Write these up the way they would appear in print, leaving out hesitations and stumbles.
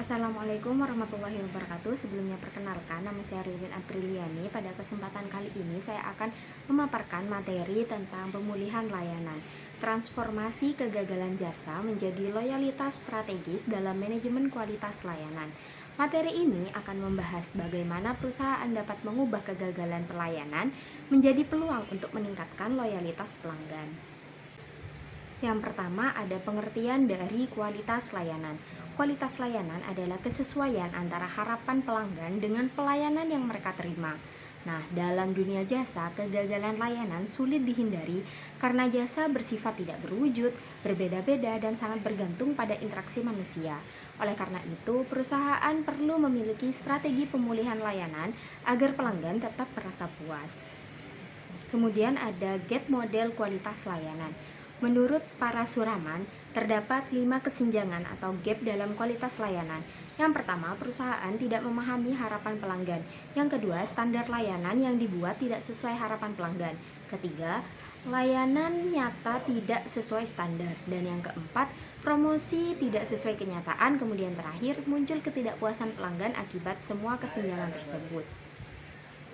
Assalamualaikum warahmatullahi wabarakatuh. Sebelumnya perkenalkan, nama saya Ririn Apriliani. Pada kesempatan kali ini saya akan memaparkan materi tentang pemulihan layanan. Transformasi kegagalan jasa menjadi loyalitas strategis dalam manajemen kualitas layanan. Materi ini akan membahas bagaimana perusahaan dapat mengubah kegagalan pelayanan menjadi peluang untuk meningkatkan loyalitas pelanggan. Yang pertama ada pengertian dari kualitas layanan. Kualitas layanan adalah kesesuaian antara harapan pelanggan dengan pelayanan yang mereka terima. Nah, dalam dunia jasa, kegagalan layanan sulit dihindari karena jasa bersifat tidak berwujud, berbeda-beda, dan sangat bergantung pada interaksi manusia. Oleh karena itu, perusahaan perlu memiliki strategi pemulihan layanan agar pelanggan tetap merasa puas. Kemudian ada gap model kualitas layanan. Menurut para suraman, terdapat 5 kesenjangan atau gap dalam kualitas layanan. Yang pertama, perusahaan tidak memahami harapan pelanggan. Yang kedua, standar layanan yang dibuat tidak sesuai harapan pelanggan. Ketiga, layanan nyata tidak sesuai standar. Dan yang keempat, promosi tidak sesuai kenyataan. Kemudian terakhir, muncul ketidakpuasan pelanggan akibat semua kesenjangan tersebut.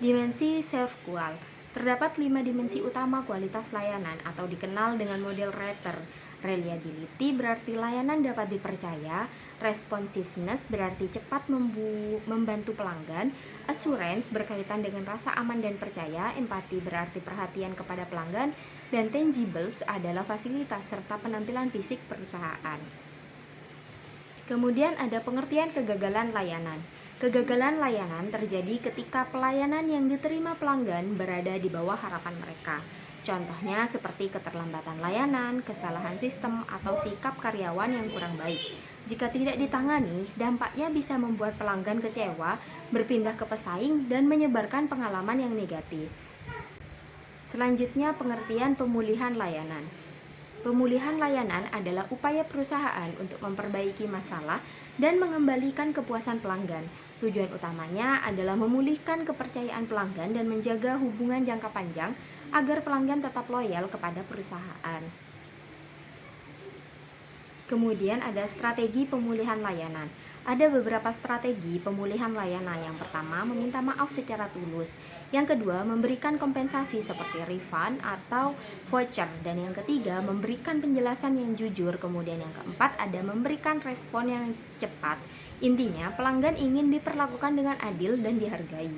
Dimensi self-qual. Terdapat 5 dimensi utama kualitas layanan atau dikenal dengan model Rater. Reliability berarti layanan dapat dipercaya, responsiveness berarti cepat membantu pelanggan, assurance berkaitan dengan rasa aman dan percaya, empati berarti perhatian kepada pelanggan, dan tangibles adalah fasilitas serta penampilan fisik perusahaan. Kemudian ada pengertian kegagalan layanan. Kegagalan layanan terjadi ketika pelayanan yang diterima pelanggan berada di bawah harapan mereka. Contohnya seperti keterlambatan layanan, kesalahan sistem, atau sikap karyawan yang kurang baik. Jika tidak ditangani, dampaknya bisa membuat pelanggan kecewa, berpindah ke pesaing, dan menyebarkan pengalaman yang negatif. Selanjutnya, pengertian pemulihan layanan. Pemulihan layanan adalah upaya perusahaan untuk memperbaiki masalah dan mengembalikan kepuasan pelanggan. Tujuan utamanya adalah memulihkan kepercayaan pelanggan dan menjaga hubungan jangka panjang agar pelanggan tetap loyal kepada perusahaan. Kemudian ada strategi pemulihan layanan. Ada beberapa strategi pemulihan layanan. Yang pertama, meminta maaf secara tulus. Yang kedua, memberikan kompensasi seperti refund atau voucher. Dan yang ketiga, memberikan penjelasan yang jujur. Kemudian yang keempat, ada memberikan respon yang cepat. Intinya, pelanggan ingin diperlakukan dengan adil dan dihargai.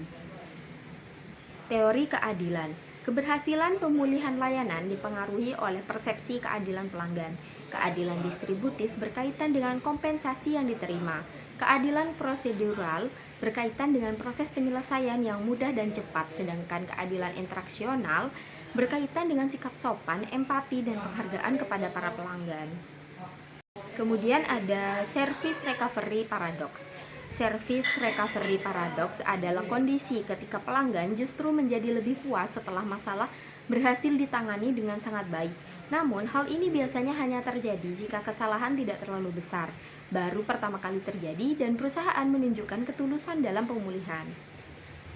Teori keadilan. Keberhasilan pemulihan layanan dipengaruhi oleh persepsi keadilan pelanggan. Keadilan distributif berkaitan dengan kompensasi yang diterima. Keadilan prosedural berkaitan dengan proses penyelesaian yang mudah dan cepat, sedangkan keadilan interaksional berkaitan dengan sikap sopan, empati, dan penghargaan kepada para pelanggan. Kemudian ada service recovery paradox. Service recovery paradox adalah kondisi ketika pelanggan justru menjadi lebih puas setelah masalah berhasil ditangani dengan sangat baik. Namun, hal ini biasanya hanya terjadi jika kesalahan tidak terlalu besar, baru pertama kali terjadi dan perusahaan menunjukkan ketulusan dalam pemulihan.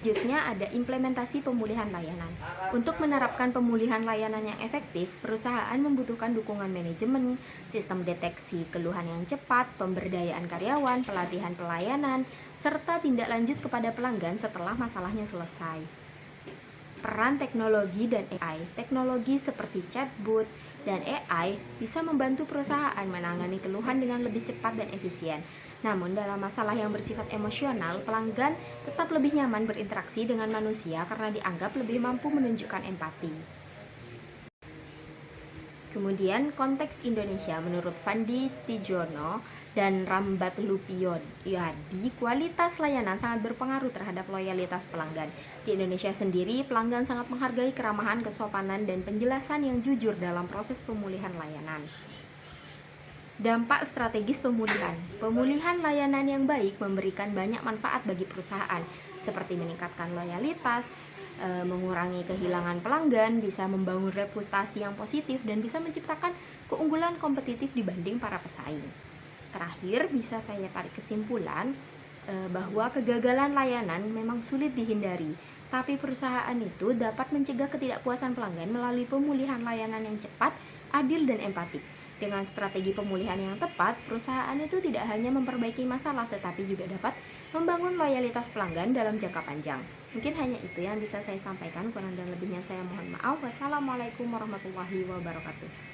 Selanjutnya ada implementasi pemulihan layanan. Untuk menerapkan pemulihan layanan yang efektif, perusahaan membutuhkan dukungan manajemen, sistem deteksi keluhan yang cepat, pemberdayaan karyawan, pelatihan pelayanan, serta tindak lanjut kepada pelanggan setelah masalahnya selesai. Peran teknologi dan AI. Teknologi seperti chatbot dan AI bisa membantu perusahaan menangani keluhan dengan lebih cepat dan efisien. Namun dalam masalah yang bersifat emosional, pelanggan tetap lebih nyaman berinteraksi dengan manusia karena dianggap lebih mampu menunjukkan empati. Kemudian konteks Indonesia menurut Fandi Tijono dan Rambat Lupiyadi, kualitas layanan sangat berpengaruh terhadap loyalitas pelanggan. Di Indonesia sendiri, pelanggan sangat menghargai keramahan, kesopanan, dan penjelasan yang jujur dalam proses pemulihan layanan. Dampak strategis pemulihan. Pemulihan layanan yang baik memberikan banyak manfaat bagi perusahaan, seperti meningkatkan loyalitas, mengurangi kehilangan pelanggan, bisa membangun reputasi yang positif, dan bisa menciptakan keunggulan kompetitif dibanding para pesaing. Terakhir, bisa saya tarik kesimpulan bahwa kegagalan layanan memang sulit dihindari, tapi perusahaan itu dapat mencegah ketidakpuasan pelanggan melalui pemulihan layanan yang cepat, adil, dan empatik. Dengan strategi pemulihan yang tepat, perusahaan itu tidak hanya memperbaiki masalah, tetapi juga dapat membangun loyalitas pelanggan dalam jangka panjang. Mungkin hanya itu yang bisa saya sampaikan, kurang dan lebihnya saya mohon maaf. Wassalamualaikum warahmatullahi wabarakatuh.